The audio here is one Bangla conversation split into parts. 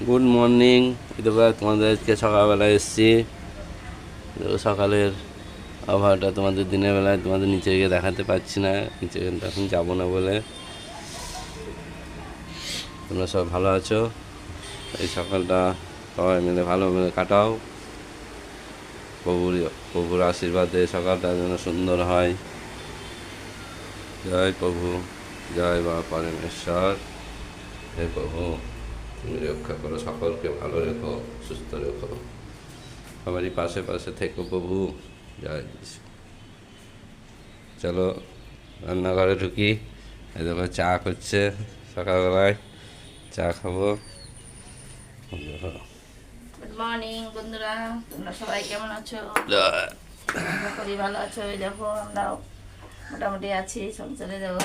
Good morning. এবার তোমাদের আজকে সকালবেলায় এসেছি। সকালের আবহাওয়াটা তোমাদের দিনের বেলায় তোমাদের নিচে গিয়ে দেখাতে পারছি না, নিচে এখন যাবো না বলে। তোমরা সব ভালো আছো? এই সকালটা সবাই মিলে ভালো মিলে কাটাও। প্রভুর আশীর্বাদে সকালটা যেন সুন্দর হয়। জয় প্রভু, জয় বাবা পরমেশ্বর। হে প্রভু, তুমি রক্ষা করো, সকলকে ভালো রেখো, সুস্থ রেখো, সবারই পাশে পাশে থেকো প্রভু। জয় যিশু। চলো রান্নাঘরে ঢুকি। এই দেখো চা করছে, সকালবেলায় চা খাবো। গুড মর্নিং বন্ধুরা, তোমরা সবাই কেমন আছো? আশা করি ভালো আছো। এই দেখো আমরাও মোটামুটি আছি। সংসারে দেখো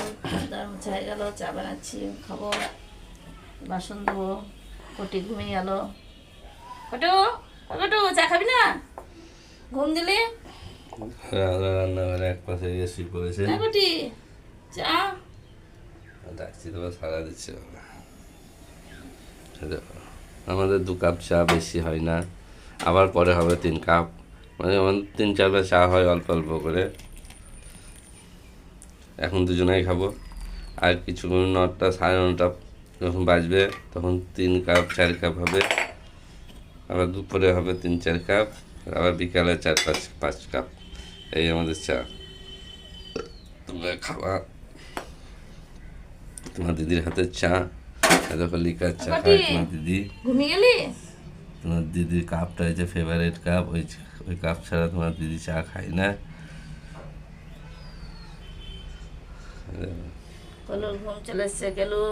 দার মুছা হয়ে গেল, চা বানাচ্ছি, খাবো, বাসন ধোবো। কটি ঘুমিয়ে গেল। কটু কটু চা খাবি না? ঘুম দিলি রান্নাঘরে এক পাশে গিয়ে শুয়ে পড়েছে। না কটি চা ডাকছি তোমার সারা দিচ্ছে। আমাদের 2 কাপ চা, বেশি হয় না। আবার পরে হবে 3 কাপ, মানে আমাদের 3-4 বার চা হয় অল্প অল্প করে। এখন দুজনেই খাবো। আর কিছু 9টা 9:30 যখন বাজবে তখন 3 কাপ 4 কাপ হবে। আবার দুপুরে হবে 3-4 কাপ, আবার বিকালে 4-5 কাপ। এই আমাদের চা। তোমরা খাওয়া। তোমার দিদির হাতের চা, দেখো লিকার চা খায় তোমার দিদি। ঘুমিয়ে গেলি? তোমার দিদির কাপটা হচ্ছে ফেভারিট কাপ, ওই কাপ ছাড়া তোমার দিদি চা খায় না। কলুর ঘুম চলে এসছে। গেলু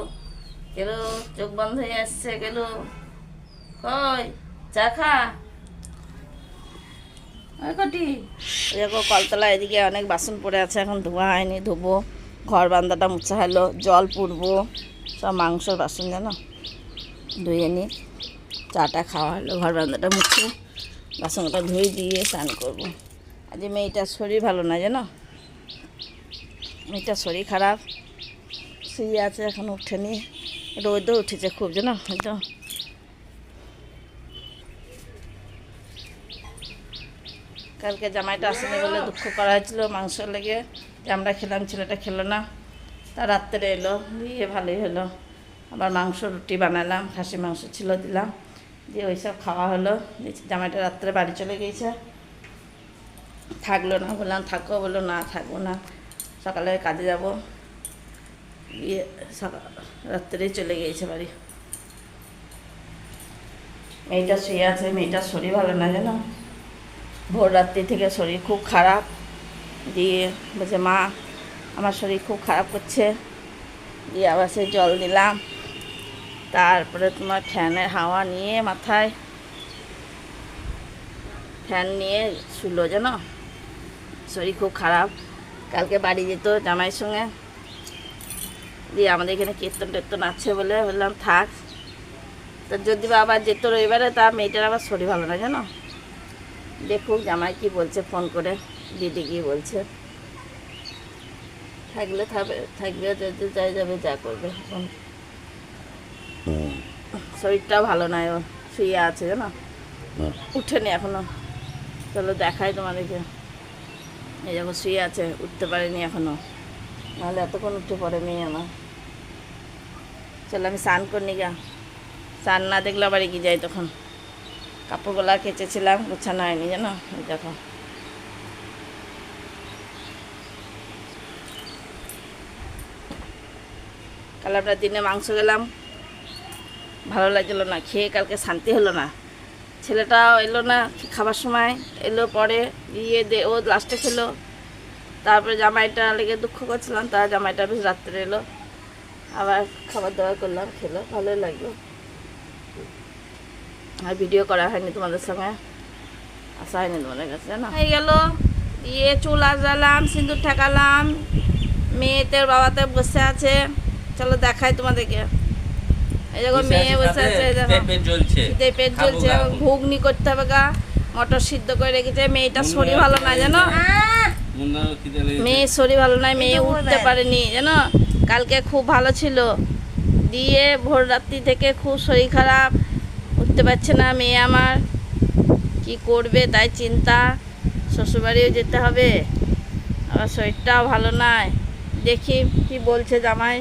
গেলু চোখ বন্ধ হয়ে আসছে। গেলু কই চা খা। কটি দেখো কলতলা এদিকে অনেক বাসন পড়ে আছে, এখন ধোয়া হয়নি, ধোবো। ঘর বান্দাটা মুছা হলো, জল পুড়বো, সব মাংসর বাসন জানো ধুয়ে নি। চাটা খাওয়া হলো, ঘর বান্দাটা মুছে বাসনটা ধুয়ে দিয়ে স্নান করবো। আজ মেয়েটার শরীর ভালো না জানো, মেয়েটার শরীর খারাপ, শুয়ে আছে, এখন উঠেনি। রোদও উঠেছে খুব জানো। হয়তো কালকে জামাইটা আসেনি বলে দুঃখ করা হয়েছিল মাংস লেগে, যে আমরা খেলাম, ছেলেটা খেলো না। তা রাত্রে এলো, দিয়ে ভালোই হলো। আবার মাংস রুটি বানালাম, খাসি মাংস ছিল, দিলাম, দিয়ে ওইসব খাওয়া হলো। জামাইটা রাত্রে বাড়ি চলে গিয়েছে, থাকলো না। বললাম থাকো, বললো না থাকবো না, সকালে কাজে যাব। গিয়ে রাত্রেই চলে গিয়েছে বাড়ি। মেয়েটা শুয়ে আছে, মেয়েটার শরীর ভালো না জানো, ভোর রাত্রি থেকে শরীর খুব খারাপ। দিয়ে বলছে মা আমার শরীর খুব খারাপ করছে। দিয়ে আবার সে জল দিলাম, তারপরে তোমার ফ্যানের হাওয়া নিয়ে মাথায়, ফ্যান নিয়ে শুলো জানো, শরীর খুব খারাপ। কালকে বাড়ি যেত জামাইয়ের সঙ্গে, দিয়ে আমাদের এখানে কীর্তন টের্তন আছে বলে বললাম থাক। তা যদি বা আবার যেত রবিবারে, তা মেয়েটার আবার শরীর ভালো না জানো। দেখুক জামাই কি বলছে, ফোন করে দিদি কি বলছে। থাকলে থাকবে, যদি যাই যাবে, যা করবে। শরীরটাও ভালো নয়, ও শুয়ে আছে জানো, উঠেনি এখনো। চলো দেখাই তোমাদেরকে। এই যখন শুয়ে আছে, উঠতে পারেনি এখনো, নাহলে এতক্ষণ উঠে পড়ে মেয়ে আমার। চলো আমি স্নান করিনি গা, স্নান না দেখলে আবার এগিয়ে যাই তখন। কাপড়গুলা কেচেছিলাম, গোছানো হয়নি জানো। দেখো কাল আমরা দিনে মাংস গেলাম, ভালো লাগছিলো না, খেয়ে কালকে শান্তি হলো না। ছেলেটাও এলো না খাবার সময়, এলো পরে, গিয়ে ও লাস্টে খেলো। তারপরে জামাইটা লেগে দুঃখ করছিলাম, তার জামাইটা বেশ রাত্রে এলো, আবার খাবার দাবার করলাম, খেলো, ভালোই লাগলো। আর ভিডিও করা হয়নি তোমাদের সঙ্গে, আসা হয়নি তোমাদের কাছে জানো। হয়ে গেল, দিয়ে চুল আজালাম, সিঁদুর ঠেকালাম, মেয়েতে বাবাতে বসে আছে। চলো দেখাই তোমাদেরকে। এই দেখো মেয়ে বসে আছে, পেট জ্বলছে, ঘুগনি করতে হবে গা, মটর সিদ্ধ করে রেখেছে। মেয়েটার শরীর ভালো না জানো, মেয়ের শরীর ভালো নয়, মেয়ে উঠতে পারেনি জানো। কালকে খুব ভালো ছিল, দিয়ে ভোর রাত্রি থেকে খুব শরীর খারাপ, ঘুমোতে পারছে না মেয়ে আমার, কি করবে তাই চিন্তা। শ্বশুরবাড়িও যেতে হবে, আবার শরীরটাও ভালো নয়। দেখি কি বলছে জামাই,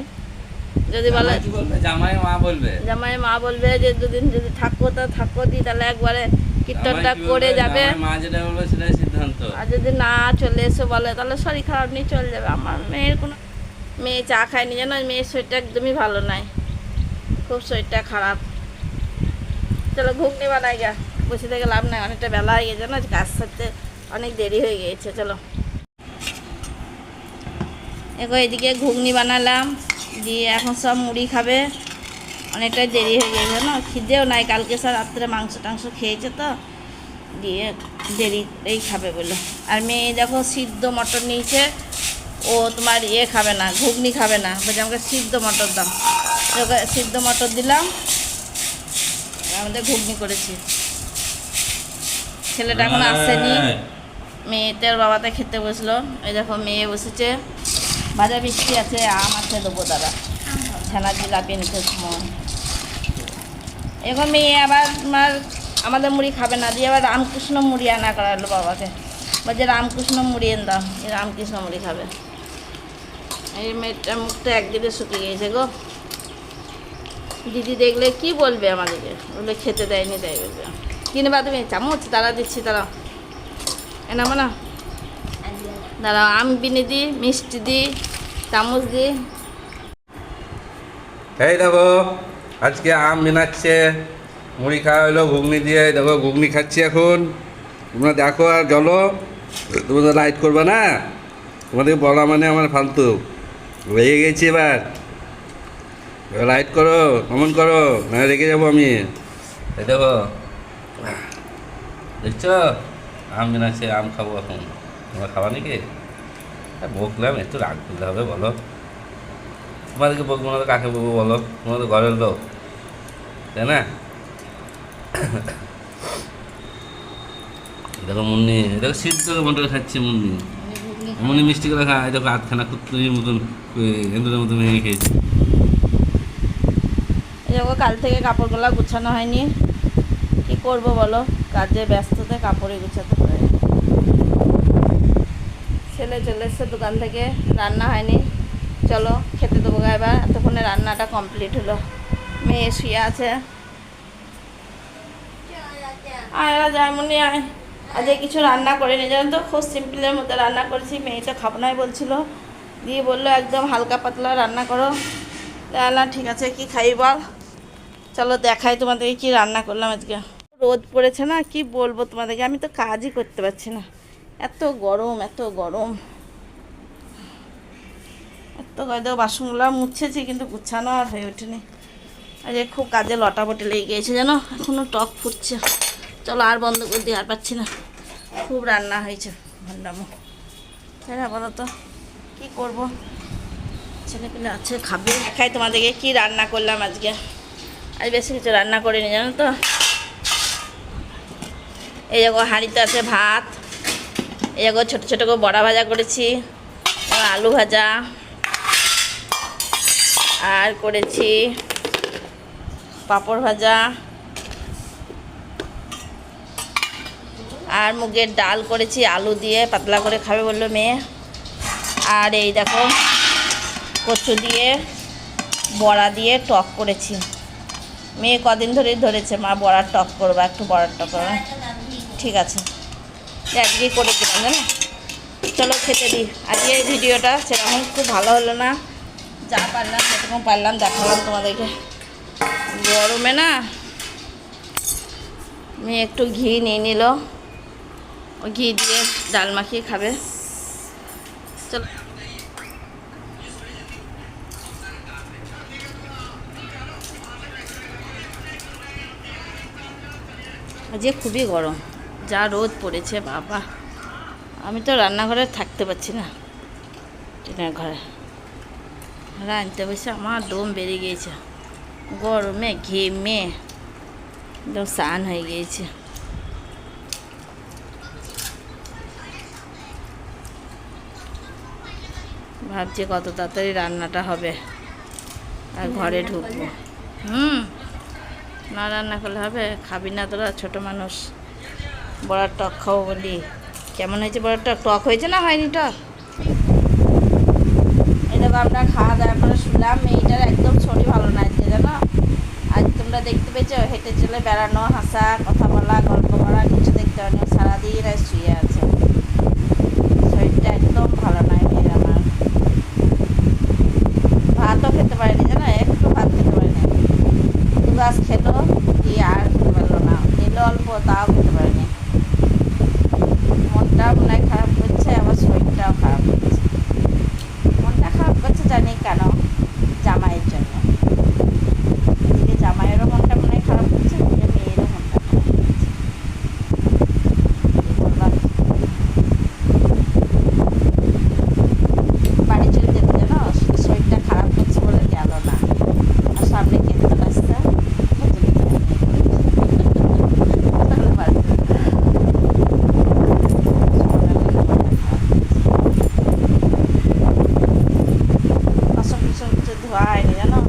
যদি বলে জামাই কি বলবে? জামাই মা বলবে। জামাই মা বলবে যে দুদিন যদি থাকো তো থাকো, দি তাহলে একবারে কীর্তনটা জামাই কি করে বলবে? যাবে। জামাই মা যেটা বলবে সেটাই সিদ্ধান্ত। আর যদি না চলে এসে বলে তাহলে শরীর খারাপ নিয়ে চলে যাবে। আমার মেয়ের কোনো, মেয়ে চা খায়নি জানো, মেয়ের শরীরটা একদমই ভালো নাই, খুব শরীরটা খারাপ। চলো ঘুগনি বানাই গা, বসে থেকে লাভ নাই, অনেকটা বেলা হয়ে গেছে না, কাজ সারতে অনেক দেরি হয়ে গিয়েছে। চলো এগো এদিকে ঘুগনি বানালাম, দিয়ে এখন সব মুড়ি খাবে, অনেকটাই দেরি হয়ে গেছে না, খিদেও নাই, কালকে স্যার রাত্রে মাংস টাংস খেয়েছে তো, দিয়ে দেরি এই খাবে বলে। আর মেয়ে দেখো সিদ্ধ মটর নিয়েছে, ও তোমার ইয়ে খাবে না, ঘুগনি খাবে না, বলছে আমাকে সিদ্ধ মটর দাও। ওকে সিদ্ধ মটর দিলাম, আমাদের ঘুগনি করেছি। ছেলেটা এখন আসেনি, মেয়েতে ওর বাবাতে খেতে বসলো। এই দেখো মেয়ে বসেছে, ভাজা মিষ্টি আছে, আম আছে, দেবো দাদা, ছানা জিলাপি নিতে সময়। এখন মেয়ে আবার তোমার আমাদের মুড়ি খাবে না, দিয়ে আবার রামকৃষ্ণ মুড়ি আনা করালো বাবাকে, বলছে রামকৃষ্ণ মুড়ি এনে দাও, এই রামকৃষ্ণ মুড়ি খাবে। এই মেয়েটার মুখটা একদিকে শুকিয়ে গিয়েছে গো, দিদি দেখলে কি বলবে আমাদেরকে, বলে খেতে দেয়নি তাই বলবে। কিনে বা তুমি চামচ তারা দিচ্ছি, তারা এনামো না, দাঁড়াও আম বিনে দিই, মিষ্টি দিই, চামচ দিই। এই দেখো আজকে আম বিনাচ্ছে, মুড়ি খাওয়া হলো ঘুগনি দিয়ে। দেখো ঘুগনি খাচ্ছি এখন, তোমরা দেখো আর চলো। তোমরা লাইট করবে না, তোমাদেরকে বলা মানে আমার ফালতু হয়ে গেছি। এবার লাইট করো, কমন করো, না রেখে যাবো আমি। এই দেখো দেখছো আম বিনাচ্ছে, আম খাবো এখন। তোমরা খাবা নাকি? বকলাম, একটু রাগ করলে হবে বলো? তোমাদেরকে বলবো না তো কাকে বলবো বলো? তোমাদের ঘরের লোক, তাই না? দেখো মুন্নি, দেখো সিদ্ধ মটর খাচ্ছে মুন্নি, মুন্নি মিষ্টি করে খায়। দেখো আধখানা কুত্তুরির মতন, এন্দুরের মতন ভেঙে খেয়েছে। এই দেখো কাল থেকে কাপড়গুলো গুছানো হয়নি, কি করব বলো, কাজে ব্যস্ততে কাপড়ে গুছাতে পারে। ছেলে চলে এসছে দোকান থেকে, রান্না হয়নি, চলো খেতে দেবো গা এবার। এতক্ষণে রান্নাটা কমপ্লিট হলো, মেয়ে শুয়ে আছে। আয় যেমনই আয়, আজকে কিছু রান্না করে নিয়ে জানো তো, খুব সিম্পলের মধ্যে রান্না করেছি। মেয়েটা খাবো নাই বলছিল, দিয়ে বললো একদম হালকা পাতলা রান্না করো। তাহলে ঠিক আছে, কি খাই বল, চলো দেখাই তোমাদেরকে কি রান্না করলাম আজকে। রোদ পড়েছে না, কি বলবো তোমাদেরকে, আমি তো কাজই করতে পারছি না, এত গরম এত গরম। এত দেখো বাসনগুলো মুছেছি কিন্তু গুছানো আর হয়ে ওঠেনি। আজকে খুব কাজে লটাপটে লেগে গিয়েছে জানো, এখনও টক ফুটছে। চলো আর বন্ধ করে দিই, আর পাচ্ছি না, খুব রান্না হয়েছে ভান্ডামো, তাই না বলো তো, কী করবো, ছেলেপিলে আছে খাবে। খাই তোমাদেরকে কি রান্না করলাম আজকে। আজ বেশি কিছু রান্না করিনি জানো তো। এই দেখো হাঁড়িতে আছে ভাত, এই দেখো ছোটো ছোটো করে বড়া ভাজা করেছি, আলু ভাজা, আর করেছি পাঁপড় ভাজা, আর মুগের ডাল করেছি আলু দিয়ে, পাতলা করে খাবে বললো মেয়ে। আর এই দেখো কচু দিয়ে বড়া দিয়ে টক করেছি, মেয়ে কদিন ধরেই ধরেছে মা বড়ার টক করবা, একটু বড়ার টক করবা। ঠিক আছে, আজকেই করে দিলাম জানো। চলো খেতে দিই। আজকে এই ভিডিওটা সেরকম খুব ভালো হলো না, যা পারলাম যেরকম পারলাম দেখালাম তোমাদেরকে। গরমে না মেয়ে একটু ঘি নিয়ে নিল, ওই ঘি দিয়ে ডাল মাখিয়ে খাবে। চলো আজকে খুবই গরম, যা রোদ পড়েছে বাবা, আমি তো রান্নাঘরে থাকতে পারছি না, টিনের ঘরে রাঁধতে বসে আমার দম বেড়ে গিয়েছে, গরমে ঘেমে একদম স্নান হয়ে গিয়েছে। ভাবছি কত তাড়াতাড়ি রান্নাটা হবে আর ঘরে ঢুকবো। না রান্না করলে হবে? খাবি না তোরা, ছোট মানুষ। বড়ার টক খাবো বলি। কেমন হয়েছে বড়ার টক? টক হয়েছে না হয়নি টক? এই দেখো আমরা খাওয়া দাওয়া করে শুনলাম, মেয়েটার একদম শরীর ভালো না আজকে, জানো। আজ তোমরা দেখতে পেয়েছো, হেঁটে চলে বেড়ানো, হাসা, কথা বলা, গল্প করা, কিছু দেখতে পারেনি। সারাদিন আর শুয়ে আছে, শরীরটা একদম ভালো নয় মেয়ের আমার। ভাতও খেতে পারেনি, জানো, একটু ভাত খেতে পারেনি। দু গাছ খেলো, দিয়ে আর খেতে পারলো না। নিল অল্প, তাও খেতে পারেনি। মনটা মনে হয় খারাপ করছে, আবার শরীরটাও খারাপ করছে। মনটা খারাপ করছে জানি কেন, জামাইয়ের জন্য। এদিকে জামাইয়েরও মনটা মনে হয় খারাপ করছে, এদিকে মেয়েরও মনটা খারাপ করছে। কি বললাম, বাড়ি চলে যেতে, জানো, শরীরটা খারাপ করছে বলে গেল না। আর সামনে কীর্তন আসতে, বাসন কুসন কিছু ধোয়া হয়নি, জানো।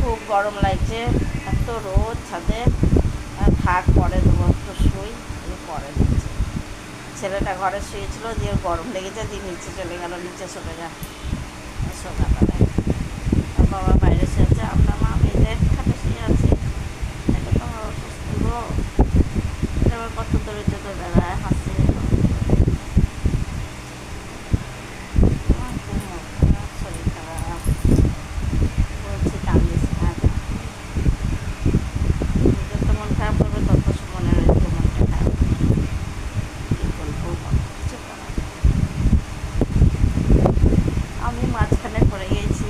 খুব গরম লাগছে, এত রোদ ছাদে। থাক, পরে দেবো, একটু শুই, দিয়ে পরে দিচ্ছি। ছেলেটা ঘরে শুয়েছিল, দিয়ে গরম লেগেছে, দিয়ে নিচে চলে গেল, নিচে চলে যা সকালবেলায়। তার বাবা বাইরে শুয়েছে, আমরা মা মেয়েদের খাটে শুয়ে আছি। এটা তো আমার অসুস্থ গো। এটা আবার কত দূরে চলে বেড়ায়, হাসে। আমার খুব মন খারাপ, শরীর খারাপ, বলছি কান্দিস না। যত মন খারাপ করবে তত মনে রয়েছে মনটা খারাপ। কী বলবো, কিছু করার নেই। আমি মাঝখানে পড়ে গেছি।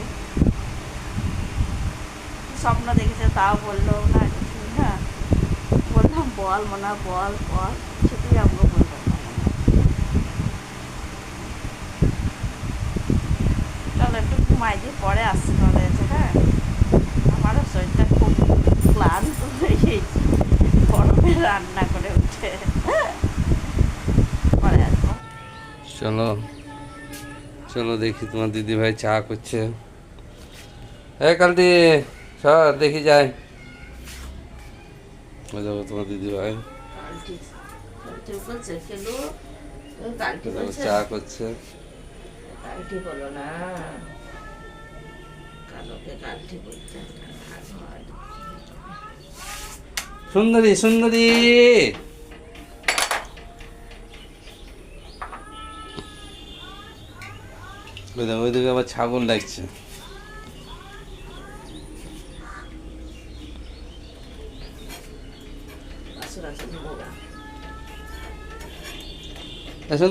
স্বপ্ন দেখেছে তাও বললো না কিছু না। বললাম বল মনা, বল বল, কিছুতেই আমাকে বললো না। চলো একটু ঘুমাই, দিয়ে পরে আসছি কলেজে। হ্যাঁ, আমারও শরীরটা খুব ক্লান্ত হয়ে গেছি গরমে রান্না করে উঠে। পরে আসবো। চলো চলো দেখি, তোমার দিদি ভাই চা করছে। হ্যাঁ কালটি সর দেখি যায়। ওই দেখো তোমার দিদি ভাই কালটি বলছে খেলো, কালটি বলছে, চা করছে। কালটি বলো না, কালোকে কালটি বলতে ভাগ হয়। সুন্দরী সুন্দরী, ওই দেখো ওইদিকে আবার ছাগল ডাকছে।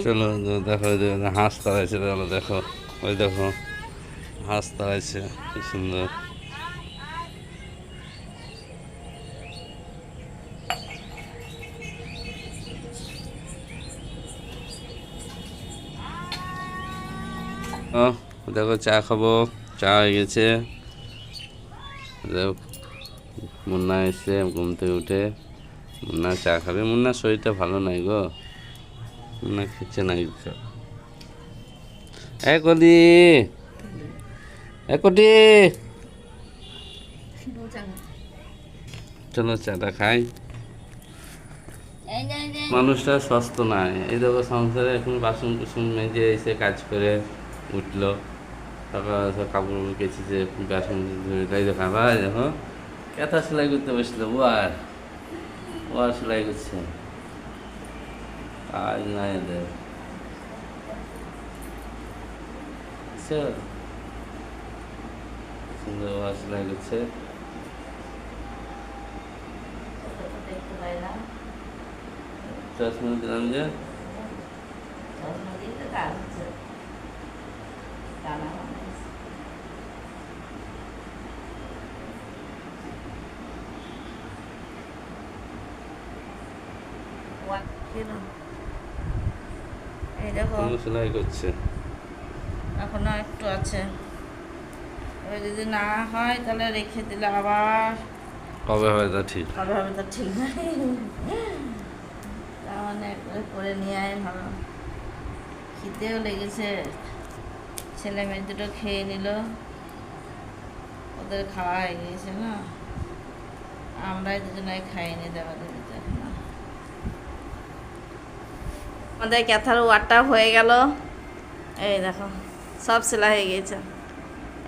চলো দেখো ওই দেখো হাঁস তাড়াইছে, চলো দেখো, ওই দেখো হাঁস তাড়াইছে, কি সুন্দর। ও দেখো চা খাবো, চা হয়ে গেছে। দেখো মুন্না এসে ঘুম থেকে উঠে, মুন্না চা খাবে। মুন্নার শরীরটা ভালো নাই গো, মুন্না খেচ্ছে না কিছু। কলি কটি, চলো চাটা খাই। মানুষটা সুস্থ নাই। এই দেখো সংসারে এখন বাসন কুসন মেজে এসে কাজ করে উঠলো, সকাল কাপড় কেচেছে, বাসন ধুয়ে দেখা ভাই দেখো কেথা সেলাই করতে বসলো। ওয়ার সেলাই করছে, কাজ নাই এদের। সুন্দর ওয়ার সেলাই করছে। চশমা দিলাম যে, এই দেখো সেলাই করছে। এখনো একটু আছে, এবার যদি না হয় তাহলে রেখে দিলে আবার কবে হবে তা ঠিক, কবে হবে তো ঠিক নাই। তার মানে করে নিয়ে আয় ভালো। খিদেও লেগেছে, ছেলে মেয়ে দুটো খেয়ে নিল, ওদের খাওয়া হয়ে গিয়েছে না। আমরাই দুজনে খাইনি দেওয়া দিতে। আমাদের ক্যাথার ওয়ারটা হয়ে গেল, এই দেখো সব সেলাই হয়ে গিয়েছে।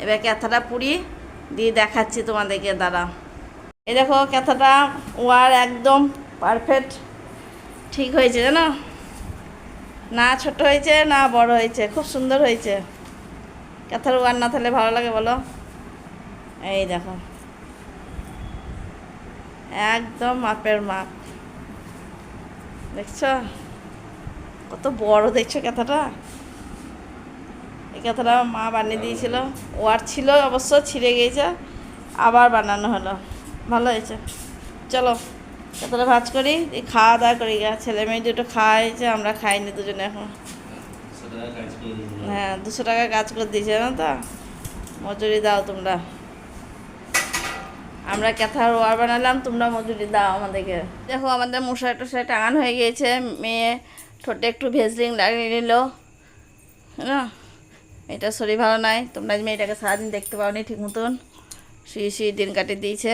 এবার ক্যাথাটা পুরি দিয়ে দেখাচ্ছি তোমাদেরকে, দাঁড়া। এই দেখো ক্যাথাটা ওয়ার একদম পারফেক্ট ঠিক হয়েছে, জানো, না ছোট হয়েছে না বড় হয়েছে, খুব সুন্দর হয়েছে। ক্যাথার ওয়ার না থাকলে ভালো লাগে বলো? এই দেখো একদম মাপের মাপ, দেখছো কত বড়, দেখছো ক্যাথাটা? এই কথাটা মা বানিয়ে দিয়েছিল, ওয়ার ছিল অবশ্য, ছিঁড়ে গিয়েছে, আবার বানানো হলো, ভালো হয়েছে। চলো কথাটা ভাজ করি, খাওয়া দাওয়া করি গা। ছেলে মেয়ে দুটো খাওয়াইছে, আমরা খাইনি দুজনে এখন। হ্যাঁ 200 টাকা কাজ করে দিয়েছে, জানো তো, মজুরি দাও তোমরা। আমরা ক্যাথার ওয়ার বানালাম, তোমরা মজুরি দাও আমাদেরকে। দেখো আমাদের মশারি টশারি টাঙানো হয়ে গিয়েছে, মেয়ে ঠোঁটে একটু ভেজলিং লাগিয়ে নিল, হ্যাঁ। এটা শরীর ভালো নাই, তোমরা মেয়েটাকে সারাদিন দেখতে পাওনি ঠিক মতন, শুয়ে শুয়ে দিন কাটিয়ে দিয়েছে।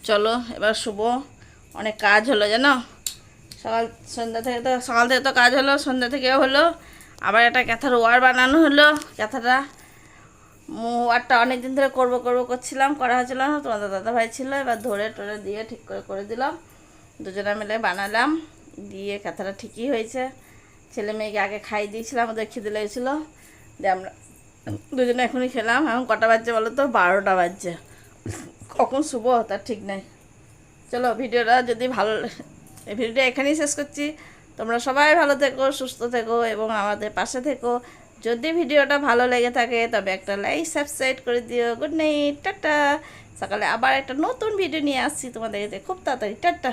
চলো এবার শুভ, অনেক কাজ হলো জানো, সন্ধ্যা থেকে তো, সকাল থেকে তো কাজ হলো, সন্ধ্যা থেকেও হলো, আবার একটা ক্যাথার ওয়ার বানানো হলো। ক্যাথাটা ওয়ারটা অনেক দিন ধরে করবো করছিলাম, করা হয়েছিল না, তোমাদের দাদাভাই ছিল, এবার ধরে টরে দিয়ে ঠিক করে দিলাম, দুজনে মিলে বানালাম, দিয়ে ক্যাথাটা ঠিকই হয়েছে। ছেলে মেয়েকে আগে খাইয়ে দিয়েছিলাম, ওদের খিদে লেগেছিলো, দিয়ে আমরা দুজনে এখনই খেলাম। এখন কটা বাজছে বলো তো? 12টা বাজছে, কখন শুভ তার ঠিক নাই। চলো ভিডিওটা যদি ভালো, এই ভিডিওটা এখানেই শেষ করছি। তোমরা সবাই ভালো থেকো, সুস্থ থেকো এবং আমাদের পাশে থেকো। যদি ভিডিওটা ভালো লেগে থাকে তবে একটা লাইক সাবস্ক্রাইব করে দিও। Good night, tata. সকালে আবার একটা নতুন ভিডিও নিয়ে আসছি তোমাদের খুব তাড়াতাড়ি, টাটা।